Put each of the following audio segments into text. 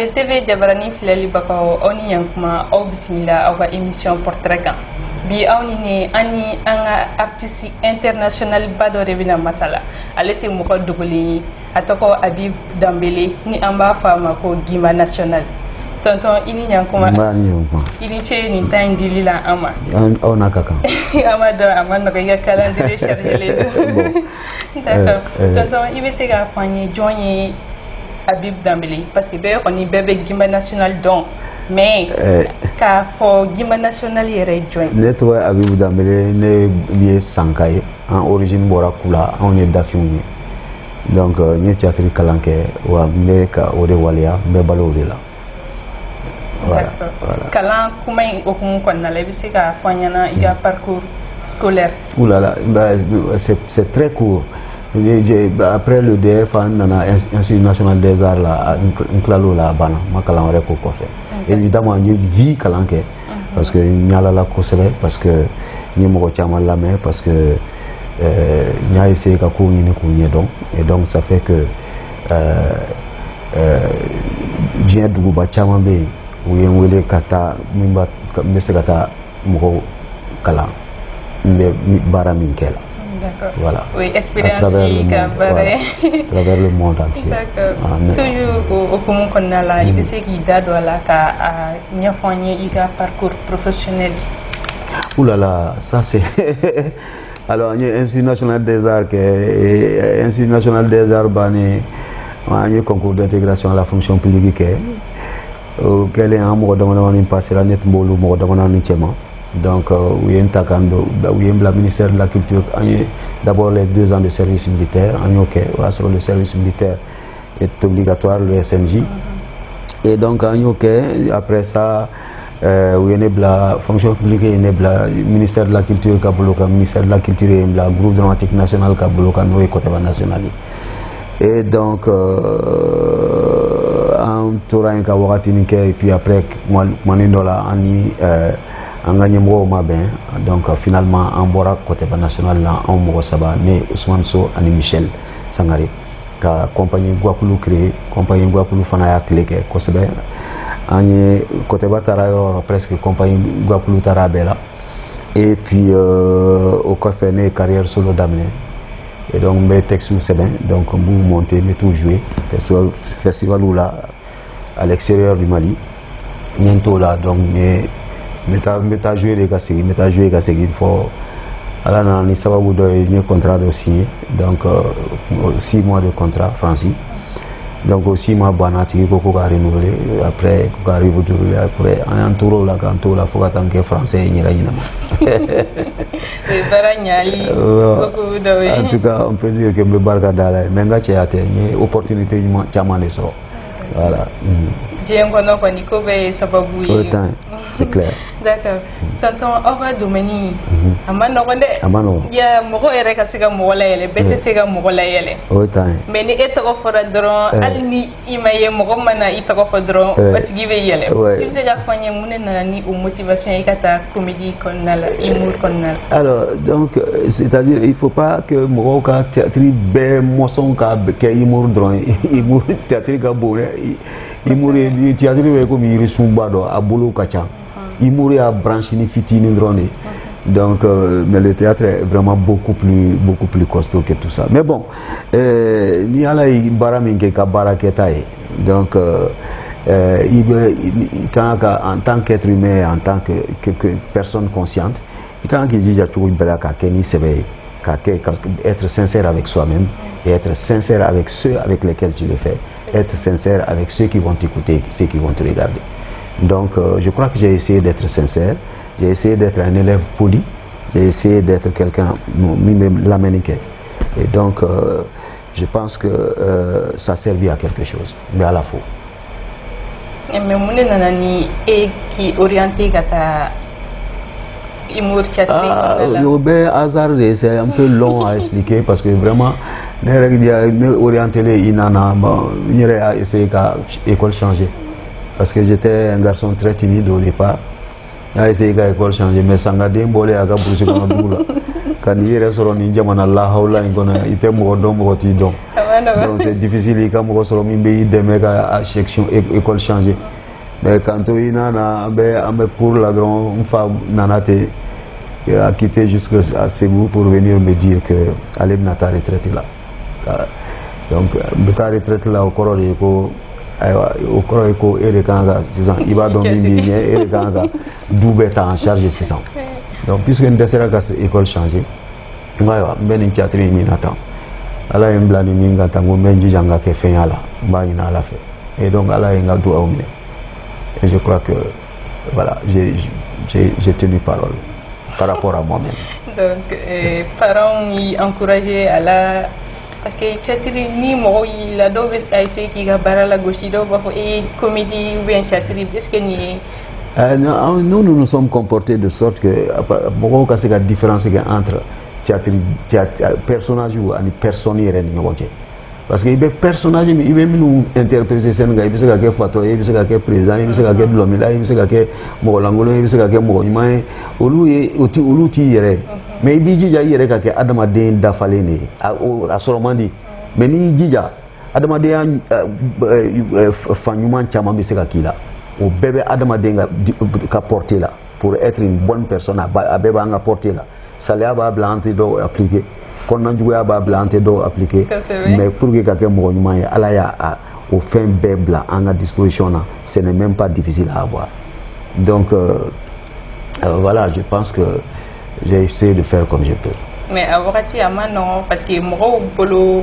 Ale TV Jabarani filɛli bagaw aw ni yankuma aw bisimila aw ka émission portrait kan bi aw ni ne ani an ka artiste international ba dɔ de bɛna masala ale tɛ mɔgɔ dogolen a tɔgɔ Habib Dembele ni an b'a fɔ a ma ko Guimba national tonton i ni yankuma i ni ce nin temps in dili la an ma aw n'a ka kan an ma dɔn a ma nɔgɔ i ka calendrier chargé d'accord tonton i bɛ se k'a fɔ an ye jɔn ye Habib Dembele parce que bɛɛ kɔni bɛɛ bɛ Guimba national dɔn mais k'a fɔ Guimba national yɛrɛ jɔn ne tɔgɔ ye Habib Dembele ne ye Sanka ye en origine bɔra Kula anw ye dafinw ye donc n ye théâtre kalan kɛ wa n bɛ ka o de waleya n bɛ balo o de la voilà kalan kuma in okumu kɔnɔna la i bɛ se k'a fɔ an ɲɛna i ka parcours scolaire oulala c'est très court. Après le DF, on a Institut national des arts là, un la bana, ma kalan wɛrɛ ko kɔfɛ. Évidemment, on vie kalan kɛ parce que nyala la kosɛbɛ parce que n ye mɔgɔ caman lamɛn parce que n y'a essayé ka kow ɲini k'u ɲɛdɔn et donc ça fait que diɲɛ duguba caman bɛ yen u ye n wele ka taa n bɛ se ka taa mɔgɔw kalan n bɛ baara min kɛ la. D'accord. Voilà. Oui, expérience à travers le monde entier. D'accord. Toujours au Koumou Konala, il sait qu'il a un parcours professionnel. Ouh là là, ça c'est. Alors, il y a l'Institut national des arts, l'Institut national des arts, il y a un concours d'intégration à la fonction publique. Quel est un mot de passer la net bolo, mot de donc, oui, le ministère de la Culture, d'abord les 2 ans de service militaire, sur le service militaire est obligatoire, le SNJ. Et donc, après ça, oui, la fonction publique, le ministère de la Culture, le ministère de la Culture, le groupe dramatique national, le Côté national. Et donc, en tournant et puis après, moi, en gagnant ma ben donc finalement en bora côté national là en mo saba né Ousmane So ani Michel Sangare ka compagnie Guakulu créé compagnie Guakulu fana ya cléqué ko sebe ani côté batara yo presque compagnie Guakulu tarabela et puis au café né carrière solo d'amener et donc mes textes c'est bien donc vous monter mais tout jouer festival là à l'extérieur du Mali bientôt là donc meta joué les gassegui meta joué gassegui faut ala na ni sababu do ni contrat de signé donc 6 mois de contrat français donc 6 mois banati ko ko renouveler après ko arrive après en tour la canto la faut attendre français ni la nyina en tout cas on peut dire que me barka dala mais nga ciate ni opportunité ni chamane so voilà Djengono Kwaniko be sababu yi. C'est clair. D'accord. Tonton aura domaine amano konde. Amano. Ya mogo yere ka sega mogo la yele bete sega mogo la yele. Autant. Mais ni etoko fora dron alni imaye mogo mana itoko fora dron otigi be yele. Tu sais ga fanye mune na ni ou motivation ikata comédie konnala humour konnala. Alors donc c'est-à-dire il faut pas que mogo ka théâtre be moson ka ke humour dron humour théâtre ka bonne humour théâtre be ko mi risumba do abulu kacha humour a branché ni fitini drone donc mais le théâtre est vraiment beaucoup plus costaud que tout ça mais bon ni ala baraminke ka baraketaye donc en tant qu'être humain en tant que personne consciente quand il dit être sincère avec soi-même et être sincère avec ceux avec lesquels tu le fais, être sincère avec ceux qui vont t'écouter, ceux qui vont te regarder. Donc je crois que j'ai essayé d'être sincère, j'ai essayé d'être un élève poli, j'ai essayé d'être quelqu'un l'américain. Et donc je pense que ça servait à quelque chose, mais à la fois. Mais mon nanani est qui orienté kata humour théâtral. Hasard, c'est un peu long à expliquer parce que vraiment, orienté les inana, il a essayé qu'à école changer. Parce que j'étais un garçon très timide au départ. J'ai essayé qu'à école changer, mais sans garder un bolé à Gabourse comme un boula. Quand il est sur un ninja, il était mort d'homme, Donc c'est difficile quand on sort min be à section école changer. Mais quand on est en cours là grand une femme nanate a quitté jusqu'à Ségou pour venir me dire que allez na ta retraite là. Donc ta retraite là au corps au corps ko ele kanga 6 ans il va donc min ele kanga double en charge 6 ans. Donc puisque une dessera école changer ngaya ben une 4 min attend. Ala emblani minga tango menji janga ke fenyala mbani na la fait. Et donc ala inga do omne. Et je crois que voilà, j'ai tenu parole par rapport à moi-même. Donc, parents y encourager à la... Parce que Tchatiri, ni moi, il a d'autres essais qui a barré la gauche, et comédie ou bien Tchatiri, est-ce que ni... Nous nous sommes comportés de sorte que, beaucoup de la différence entre Tchatiri, personnage ou personne parce que il y a des personnages qui nous interpréter il y a des Fatou, il y a des présidents, il y a des Blomila, il y a des Mogolangolo, il y a des Mogolima, mais il y a des Adamaden Dafalene, à Soromandi. Mais ni Dija, Adamaden Fanyuman Chama Bisekakila, au bébé Adamaden qu'a porté là, pour être une bonne personne, à bébé a porté là. Ça l'a blanc et appliqué. Qu'on a joué à Bablanté d'eau appliqué, mais pour que quelqu'un m'ait au fin bébla en à disposition, ce n'est même pas difficile à avoir. Donc voilà, je pense que j'ai essayé de faire comme je peux. Mais avoir été à non, parce que moi, polo,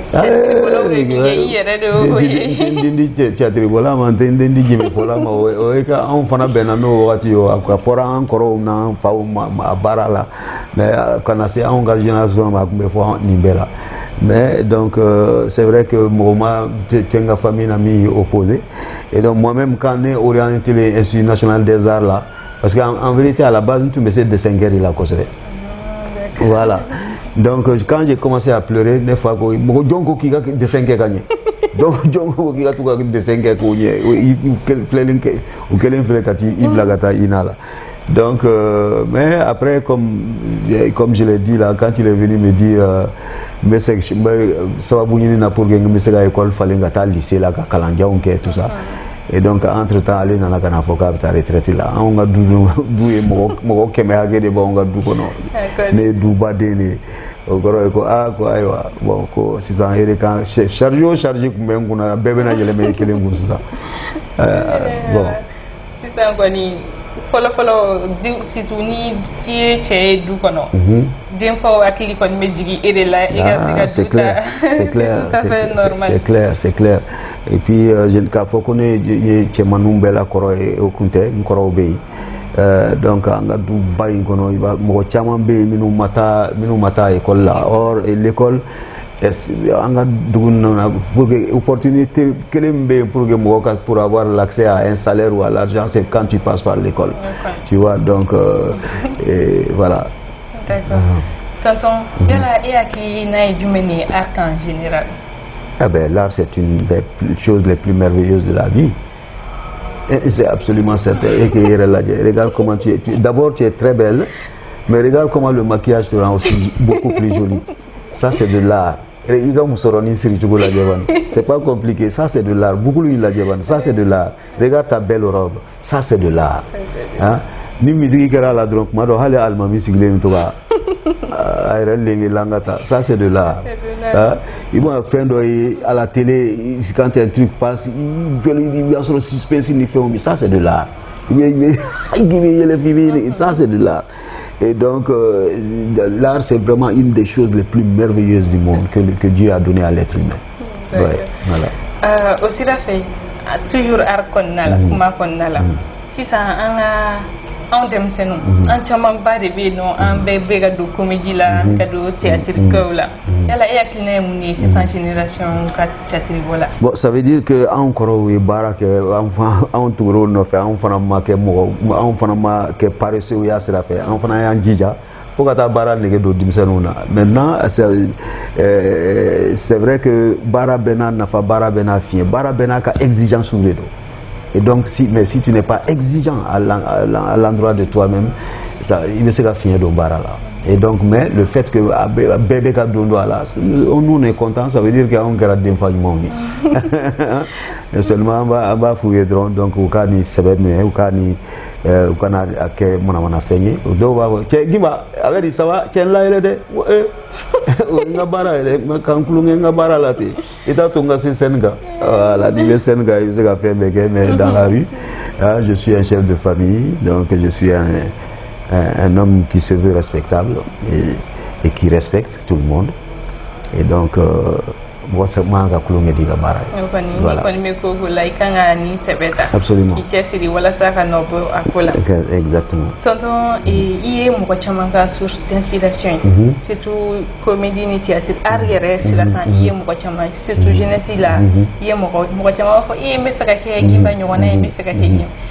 mais donc c'est vrai que moi j'ai famille amie opposée et donc moi-même quand on est orienté l'Institut national des arts là parce qu'en vérité à la base tu me sais de 5 heures il a causé. Voilà. Donc quand j'ai commencé à pleurer, des fois Jonko qui a de 5 ans gagné. Donc Jonko qui a tout de 5 ans gagné. Ou quel il blagata inala. Donc mais après comme je l'ai dit là quand il est venu me dire mais ça va bouger na pour gagner mais c'est à l'école fallait ngata lycée là Kalandia on tout ça. Et donc entre temps aller dans la canafoka ta retraite là on a doué mo kemé de bon on a dou kono ne dou badene o goro ko ko aywa bon ko 600 ere kan charge ko men kuna bébé na jele me kele ngun ça bon 600 ko ni folo di situ ni ci che du kono den fo akili ko me jigi ere la c'est clair c'est clair c'est clair et puis je ne faut connait ci manumbela koro e okunte nkoro be donc anga du bay kono mo chama be minu mata école là or l'école anga duguna pour que opportunité kelembe pour que mo pour avoir l'accès à un salaire ou à l'argent c'est quand tu passes par l'école. Tu vois donc et voilà. D'accord. Tonton, yala et aki na jumeni art en général. Ah ben l'art c'est une des choses les plus merveilleuses de la vie. C'est absolument certain. Et que regarde comment tu es. D'abord tu es très belle, mais regarde comment le maquillage te rend aussi beaucoup plus jolie. Ça c'est de l'art. C'est pas compliqué, ça c'est de l'art. Beaucoup lui la divan, ça c'est de l'art. Regarde ta belle robe, ça c'est de l'art. Hein? Ni musique qui la donc mado hale alma musique le mtoba. Ça c'est de l'art. Il m'a fait à la télé quand un truc passe, il y a son suspense il fait ça c'est de l'art. Ça c'est de l'art. Et donc, l'art, c'est vraiment une des choses les plus merveilleuses du monde que Dieu a donné à l'être humain. Ouais, voilà. Aussi, la fait, toujours art qu'on a, si ça on dem senu an chaman ba de be no an be ga do comédie la ka do théâtre ko la yala e akline mu ni 600 génération ka théâtre voilà. Bon, ça veut dire que encore oui baraka en touro no fait en fana ma ke mo en fana ma ke paresseux ya sera fait en fana ya njija faut que ta bara nege do dimsenuna. Maintenant c'est vrai que bara bena na fa bara bena fien bara bena ka exigence sur le dos. Et donc, si tu n'es pas exigeant à l'endroit de toi-même, il me sera fini de barra là. Et donc, mais le fait que bébé Kadondo là, nous on est content, ça veut dire qu'on garde des enfants. Et seulement on va fouiller donc au cas ni sebeb mais au cas ni au cas na ke mona fenye do ba che giba avec ça va chen la ele de nga bara ele ma kankulu nga bara la te eta to nga senga la dive senga il se ga faire mais dans la rue je suis un chef de famille, donc je suis un homme qui se veut respectable et qui respecte tout le monde. Et donc, moi, c'est moi qui ai dit absolument. Exactement. Tonton, il y a une source d'inspiration. Surtout comédie et théâtre. Arrière, c'est la temps, il y a une surtout jeunesse là. Il y a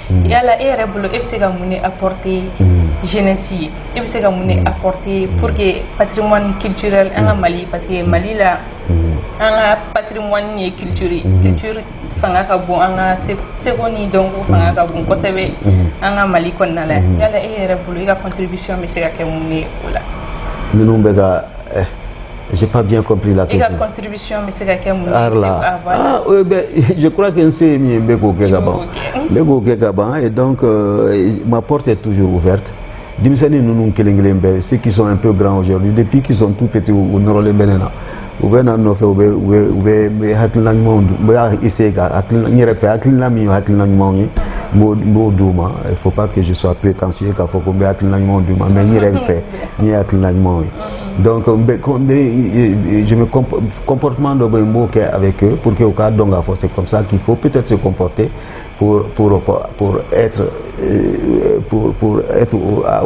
il y a la ère bolo et c'est comme apporter jeunesse et c'est comme apporter pour que patrimoine culturel en Mali parce que Mali là un patrimoine culturel culture fanga ka bon anga seconde donc fanga ka bon ko sebe anga Mali kon na la il y a la ère bolo il a contribution mais c'est que là nous bega j'ai pas bien compris la question. Et la contribution, mais c'est quelqu'un je crois que c'est mieux et donc ma porte est toujours ouverte. Ceux qui sont un peu grands aujourd'hui, depuis qu'ils sont tout petits, ou n'auront benena. Ou bien on fait il faut pas que je sois prétentieux qu'il faut qu'on mais donc je me comportement avec eux pour que au cas donc c'est comme ça qu'il faut peut-être se comporter pour être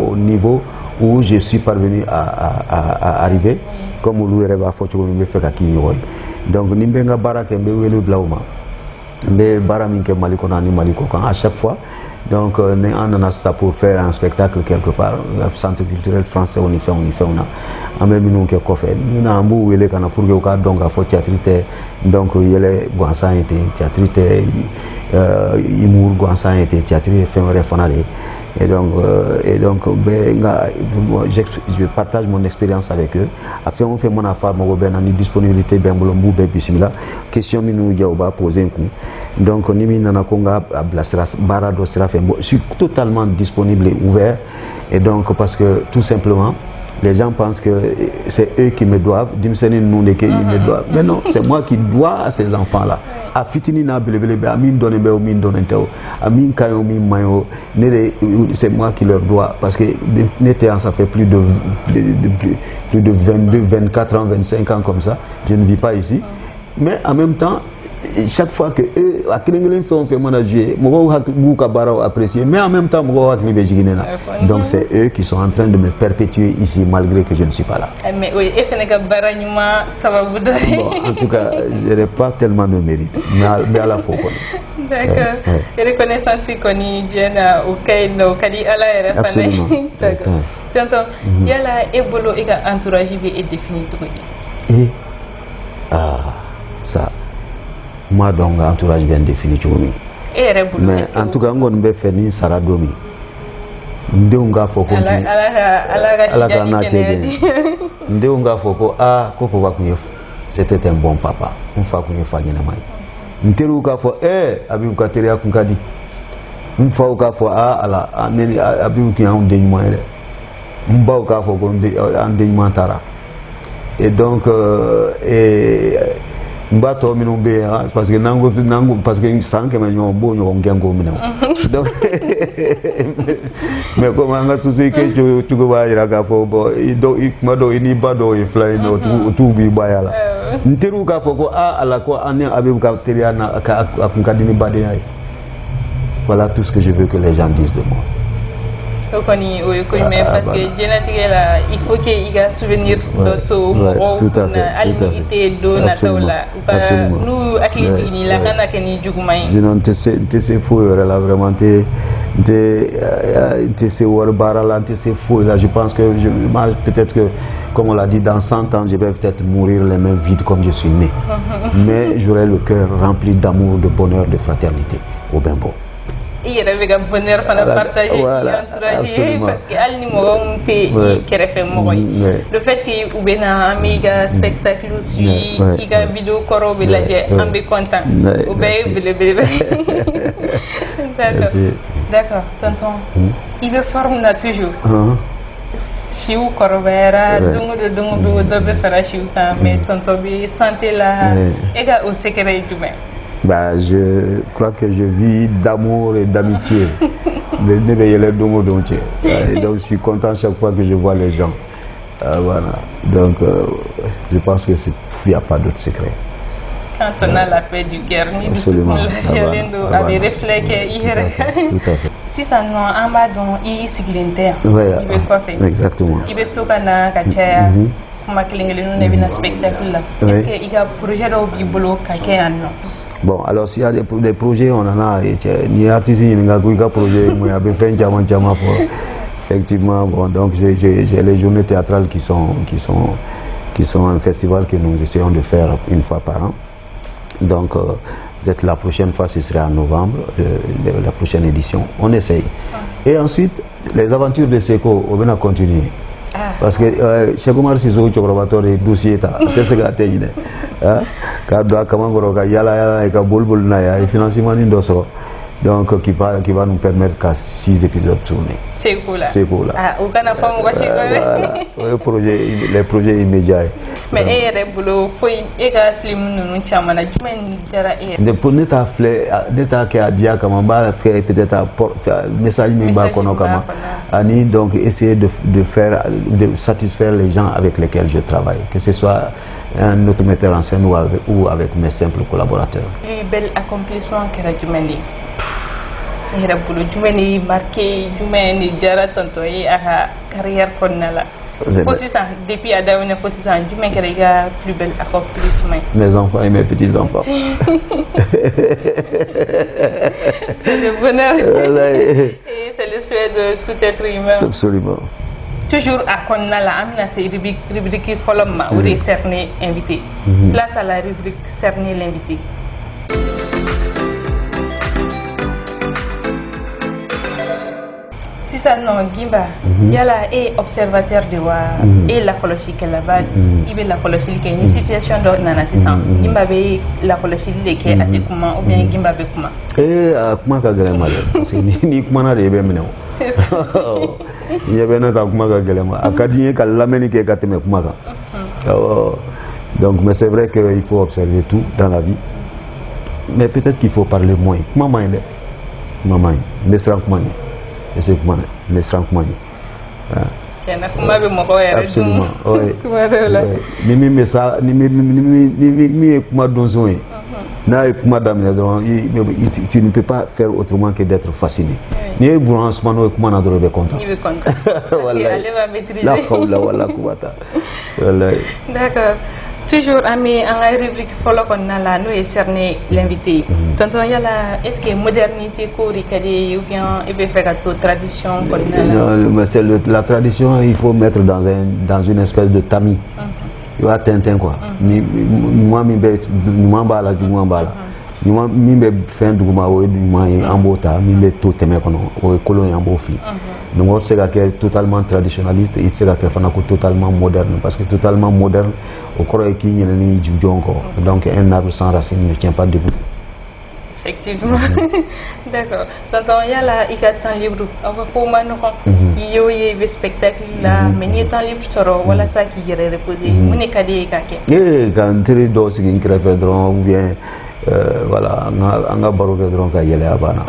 au niveau où je suis parvenu à arriver comme Louis Reba Focho me fait kaki donc nimbenga baraka mbe welu blauma mbe baraminke maliko na ni maliko quand à chaque fois donc on a ça pour faire un spectacle quelque part centre culturel français on y fait on a même nous que fait nous na mbu wele kana pour que au cas donc à faut théâtre donc yele gwansa était théâtre Imour gwansa était théâtre fait fanale. Et donc je partage mon expérience avec eux. Après on fait mon affaire, mon ben disponibilité ben bolombu ben bismillah. Question minu yaoba poser un coup. Donc on y nana konga blasras barado sera fait. Je suis totalement disponible et ouvert. Et donc parce que tout simplement les gens pensent que c'est eux qui me doivent. Dimseni nous ils me doivent. Mais non, c'est moi qui dois à ces enfants-là. A fitini na belebele amin donne be min donne teo amin kayo min mayo c'est moi qui leur dois parce que n'était ça fait plus de 22 24 ans 25 ans comme ça je ne vis pas ici mais en même temps chaque fois que eux à Kilinglen fait manager mo beaucoup bara apprécier mais en même temps mo donc c'est eux qui sont en train de me perpétuer ici malgré que je ne suis pas là. Mais oui et Sénégal baranyuma ça va vous donner. Bon, en tout cas je n'ai pas tellement de mérite mais à la fois quoi. D'accord. Et reconnaissance qu'on diena au Kaino Kali ala era absolument. D'accord. Tonton yala ebolo et entourage est défini tout et ça moi donc entourage bien défini mais en tout cas on be feni saradomi ndeunga foko ala na tede ndeunga foko koko wakunyefu c'était un bon papa on fa kunyefanya na mai nteru ka fo abibu kateria kunkadi mfa ka fo ala aneni abibu ki on denyuma ele mba ka fo ko denyuma tara et donc mbato minumbe parce que nango parce que sanke manyo bonyo ngengo mina donc mais comme anga susi ke tu go ba ira ka fo bo do mado ini bado e fly no tu bi bayala nteru ka fo ko ala ko ane abibu ka teriana ka akunkadini bade ay voilà tout ce que je veux que les gens disent de moi. Parce que il faut qu'il y ait un souvenir d'auto tout à fait nous athlétique la kana keni jugumai sinon c'est fou là vraiment c'est warbara là c'est fou là je pense que peut-être que comme on l'a dit dans 100 ans je vais peut-être mourir les mains vides comme je suis né mais j'aurai le cœur rempli d'amour de bonheur de fraternité au Bembo. il rêve de bonheur qu'on a partagé parce que al ni mo te kere fait mo le fait que ou bena amiga spectacle aussi iga vidéo koro be la je ambe content ou be bele d'accord tonton il me forme là toujours chiu korobera dungu do be fara chiu ta mais tonton bi santé la ega au secret du même. Bah, je crois que je vis d'amour et d'amitié. Donc je suis content chaque fois que je vois les gens. Voilà. Donc je pense que il n'y a pas d'autre secret. Quand on a la paix du cœur, ni du absolument. avec réflexe, tout à fait. Si ça non, en bas donc il s'iglinter. Il veut quoi faire? Exactement. Il veut tout kana kachaya. Kuma kilingeli nous n'est pas spectacle là. Est-ce que il y a projet de bibolo kake non? Bon, alors s'il y a des projets, on en a. Ni artistes, ni n'importe projet, moi, j'ai fait un diamant pour. Effectivement, bon, donc j'ai les journées théâtrales qui sont un festival que nous essayons de faire une fois par an. Donc, peut-être la prochaine fois, ce sera en novembre, la prochaine édition. On essaye. Et ensuite, les aventures de Seko, on va continuer. Parce que Cheikh Oumar Cissokho Chokrobator est dossier ta c'est que atteindre car doit comment goroga yala et ka bolbol na ya financement ni dosro donc qui va nous permettre qu'à 6 épisodes tournés. C'est cool là. Ah, au kana fam ko les projets immédiats. Mais et boulot faut et ka film nous chamana jumen jara et de pour neta flé neta ke adia kama ba faire peut-être message mi ba kono kama ani donc essayer de satisfaire les gens avec lesquels je travaille, que ce soit un autre metteur en scène ou avec mes simples collaborateurs. Plus bel accomplissement que la jumeni. Era bulu jumeni marqué jumeni jara tonto yi aka carrière konnala. Position depuis Adaouné position jumeni kera plus bel accomplissement. Mes enfants et mes petits enfants. Le bonheur. Et c'est le souhait de tout être humain. Absolument. Toujours à Konnala, Amina, c'est rubrique Foloma, où est cerné invité. Place à la rubrique cerner l'invité. Si ça non, Gimba, il y a là et observateur de wa et la colonie qu'elle a, il veut la colonie qui est une situation de nana c'est ça. Gimba veut la colonie qui est à des comment ou bien Gimba veut comment. Comment ka gale mal, parce que ni comment na rebe mene. Il y a bien un comment ka gale mal. Akadien ka lameni ke ka teme comment ka. Donc mais c'est vrai qu'il faut observer tout dans la vie. Mais peut-être qu'il faut parler moins. Maman, ne sera comment. Et c'est comment les francs-maçons. Absolument. Oui. Ni ça, ni comment donzon. Na comment dame tu ne peux pas faire autrement que d'être fasciné. Ni branchement no comment na dorobe content. Il est content. Voilà. Elle va maîtriser. La khawla wala quwwata. Wallahi. D'accord. Toujours ami en rubrique follow qu'on a là nous est cerné l'invité. Tonton yala est-ce que modernité couri kadi ou bien et bien fait gâteau tradition qu'on a là. Non, mais c'est la tradition, il faut mettre dans une espèce de tamis. Il va tintin quoi. Moi mi be mwamba la. Moi mi be fin du ma o du ma ambota mi be to teme kono o kolon yambo fli. Donc on sait que totalement traditionnaliste, il sait que fana totalement moderne parce que totalement moderne au corps qui ni encore. Donc un arbre sans racine ne tient pas debout. Effectivement. D'accord. Tonton yala il y a temps libre. Aka ko manu ko yo ye spectacle là mais ni temps libre soro wala ça qui irait reposer. Mune kadi kake. Quand tu do sigin crève dron ou bien voilà, on a baroque donc à yele abana.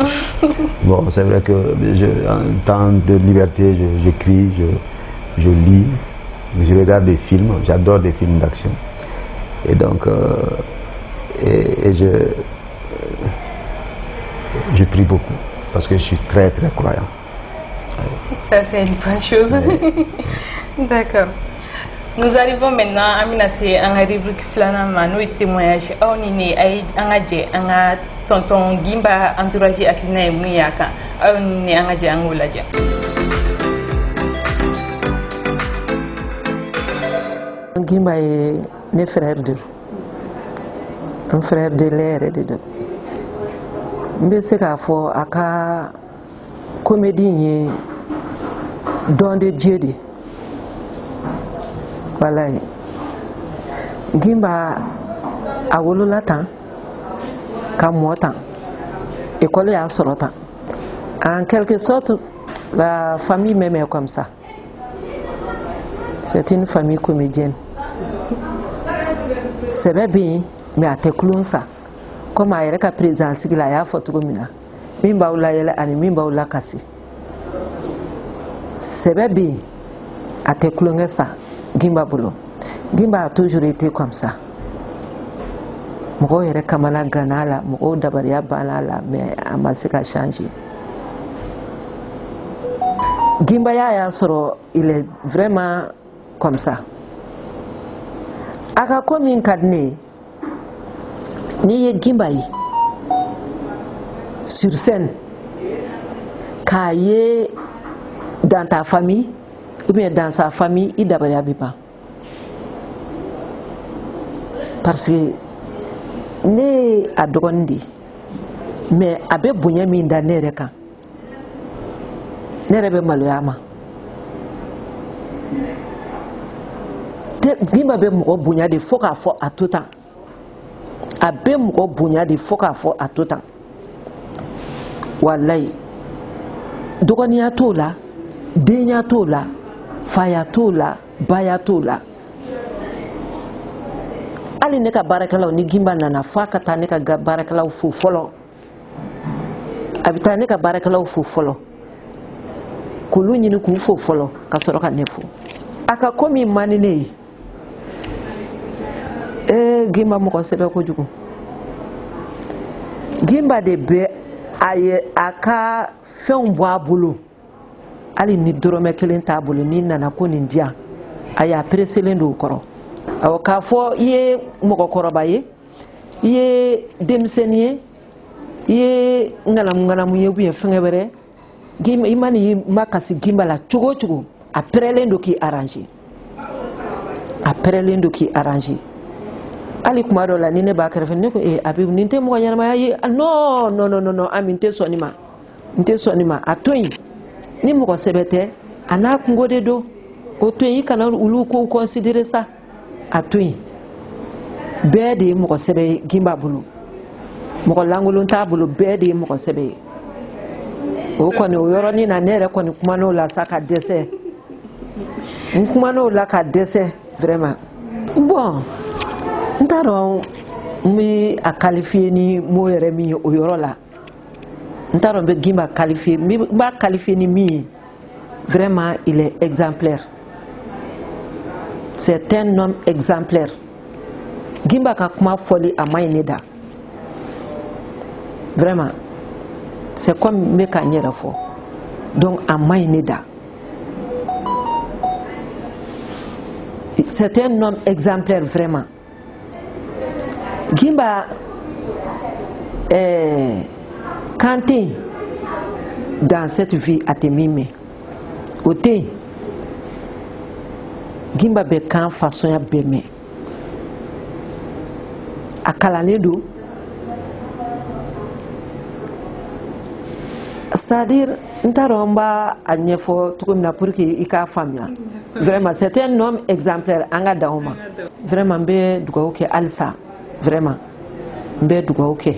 Bon, c'est vrai que en temps de liberté, j'écris, je lis, je regarde des films, j'adore des films d'action. Et donc, je prie beaucoup parce que je suis très très croyant. Ça c'est une bonne chose. D'accord. Nous arrivons maintenant à Minasé en rubrique Flanama, nous témoignage. On est en tonton Gimba entouragé à Klina et Mouyaka. On est en Angoladia. Gimba est le frère de. Un frère de l'air et de deux. Mais c'est qu'à fois, comédie don de Dieu de voilà Gimba a wolola tan ka mo tan école ya soro tan en quelque sorte la famille même est comme ça. C'est une famille comédienne. C'est bien mais à te ça comme a ka présence la ya photo mina mimba ula yele ani mimba ula kasi c'est bien à te ça Gimba bolo Gimba a toujours été comme ça. Moko yere kamana ganala moko dabariya banala mais amasika changer. Gimba ya soro il est vraiment comme ça. Aka komi kadne ni ye Gimba yi sur scène kaye dans ta famille ou bien dans sa famille il dabariya bipa. Parce que ne a dogondi mais abe bunya min da ne reka ne rebe maloyama Gimba be mo bunya de foka fo a tout temps abe mo bunya de foka fo a tout temps wallahi dogoni ya tola denya tola faya tola baya tola ali ne ka barakalaw ni Gimba nana fa ka ta ne ka barakalaw fu folo abita ne ka barakalaw fu folo kulu nyini ku fu folo ka soro ka nefu aka komi manine Gimba mo ko sebe ko jugu Gimba de be aye aka fen bo abulu ali ni dorome kelen ta abulu ni nana ko ni dia aya preselendo koro aw ka fo ye moko koroba ye demsenie ye ngalam ye bu fengewere Gimba imani makasi Gimba la chugo après lendo ki arranger ali kuma do la ni ne ba karfe ne ko abi ninte mo nyama ye no aminte sonima atoyi ni mo ko sebete ana ngode do o toyi kana ulu ko considérer ça atoyi bede mo ko sebe Gimba bulu mo ko langulun ta bulu bede mo ko sebe o ko ne o yoro ni na nere ko ni kuma no la saka dessert kuma no la ka dessert vraiment bon ntaro mi a qualifier ni mo yere mi o yoro la ntaro be Gimba qualifier mi ba qualifier ni mi vraiment il est exemplaire. C'est un homme exemplaire. Gimba ka kuma foli a maynida. Vraiment. C'est comme me ka nyera fo. Donc a maynida. C'est un homme exemplaire vraiment. Gimba quand tu dans cette vie à te mimer. Ote Gimba be kan façon ya beme akalane do c'est-à-dire ntaromba a nyefo tukumina pour que ika famia vraiment c'est un homme exemplaire anga dauma vraiment be dugo ke alsa vraiment be dugo ke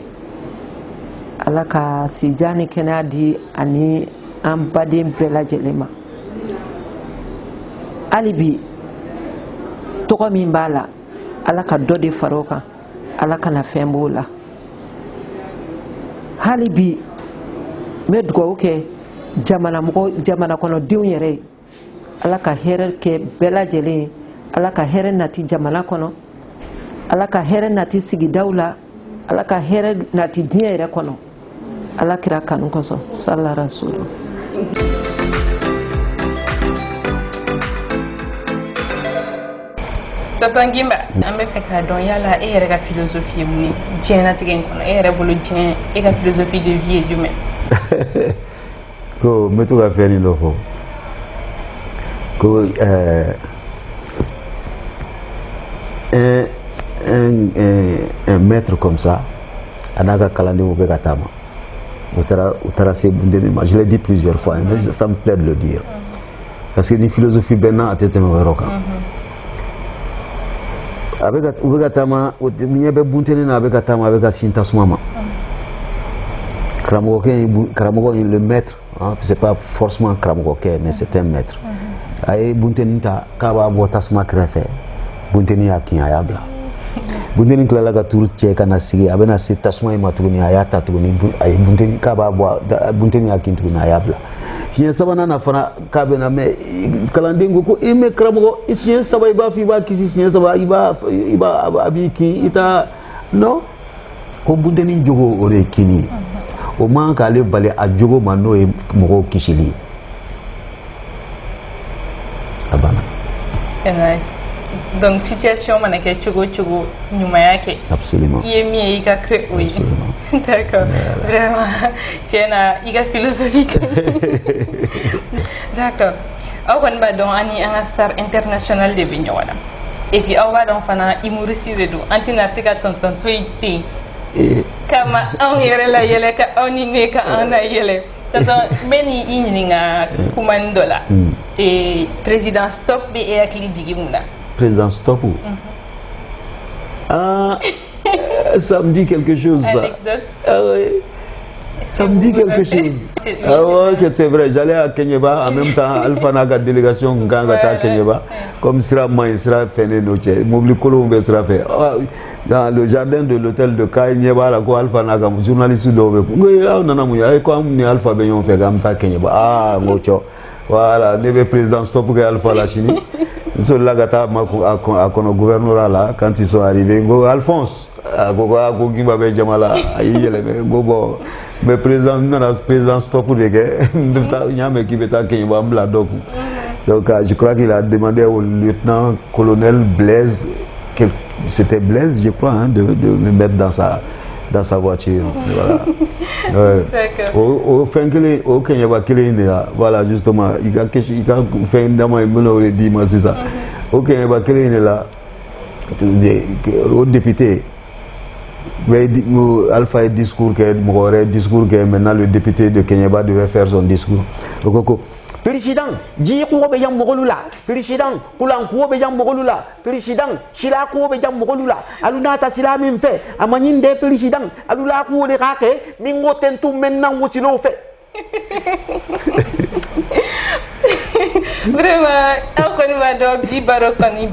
alaka si jani kenadi ani ambade bela jelema alibi toko min bala alaka dode faroka alaka na fembola halibi medgo ke jamana kono diw yere alaka herer ke bela jele alaka herer nati jamana kono alaka herer nati sigi dawla alaka herer nati diere kono alakira kanu koso sallallahu rasul. Tonton Gimba an bɛ fɛ k'a dɔn yala e yɛrɛ ka philosophie ye mun ye diɲɛlatigɛ in kɔnɔ e yɛrɛ bolo diɲɛ e ka philosophie de vie ye jumɛn ko n bɛ to ka fɛn dɔ fɔ ko un maître comme ça a n'a ka kalandenw bɛ ka taama c'est je l'ai dit plusieurs fois, mais ça me plaît de le dire. Parce que une philosophie benna a été roka. Avec Ubegatama, Miebe Buntenina, avec Atama, avec Sintasmama. Kramoke, le maître, hein, c'est pas forcément Kramoke, mais c'est un maître. Aye Buntenita, Kaba Botasma Krefe, Bunteni Akinyabla. Bunteni Klalaga Tour Tchekana Sigi, Abena Sitasma et Matuni Ayata Tuni, Bunteni Kaba, Bunteni Akintunayabla. Si un savana fana Kabena, mais Kalandingo, et me Kramo, et si un Sabaiba Fiba qui si un Sabaiba, Iba Abiki, Ita, non? Comme Bunteni Jogo Ore Kini. Au moins qu'à aller à Djogo Mano et Moro Kishili. Abana. Nice. Donc situation manake Djogo Numayake. Absolument. Yemi Iga Kre, oui. D'accord. Vraiment. Tiens, Iga philosophique. D'accord. On va donc ani un star international de Vignola. Et puis on va donc faire humoriste redo. Antina sega tonton toiti. Kama on yere la yele ka oni ne ka ana yele tato beni inyinga kumandola et président stop be e akli jigimuna président stop ah ça me dit quelque chose ça. Anecdote. Ah oui. Ça me dit quelque chose. Ah ouais, c'est vrai. J'allais à Kenyeba en même temps. Alpha Naga délégation Gangata à Kenyeba. Comme sera moi, sera fait noche. Mobile Colombe sera fait. Dans le jardin de l'hôtel de Kenyeba, la quoi Alpha Naga, journaliste de Obe. Oui, on en a mouillé. Comme ni Alpha Benyon fait Gamta Kenyeba. Ah, mocho. Voilà, le président stop que Alpha la Chine. Sur la gata à kono gouverneur là quand ils sont arrivés. Go Alphonse. Go Gimba Benjamala. Aïe, go. Mais président stop pour les gars, donc je crois qu'il a demandé au lieutenant-colonel Blaise, c'était Blaise je crois, hein, de me mettre dans sa voiture. Voilà. Au fin au Kenya voilà justement, il a fait un dit moi c'est ça. Au Kenya là, au député. Mais Alpha est discours que maintenant le député de Kenyeba devait faire son discours. Président, dis quoi be jam mogolula. Président, kulan ko be jam mogolula. Président, sila ko be jam mogolula. Aluna ta sila min fait. Amanyinde président, alula ko le kake mingo tentu maintenant wosilo fait. Vraiment, on va donc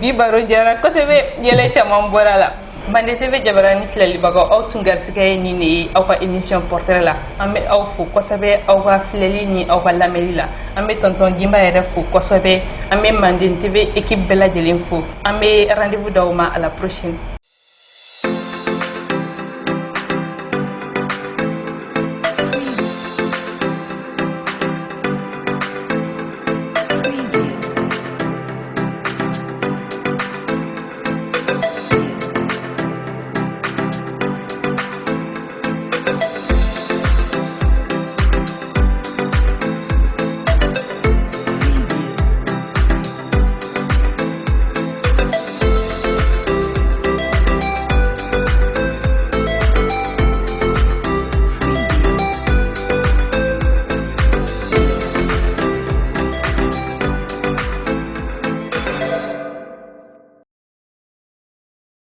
bibaro jara ko sebe yele chamam borala. Mande TV jabarani filali bago aw tungar sigay ni ni aw ka émission portrait la ambe aw fu ko sabe aw ka filali ni aw ka lameli la ambe tonton Gimba yere fu ko sabe ambe Mande TV équipe bela jelen fu ambe rendez-vous dawma à la prochaine.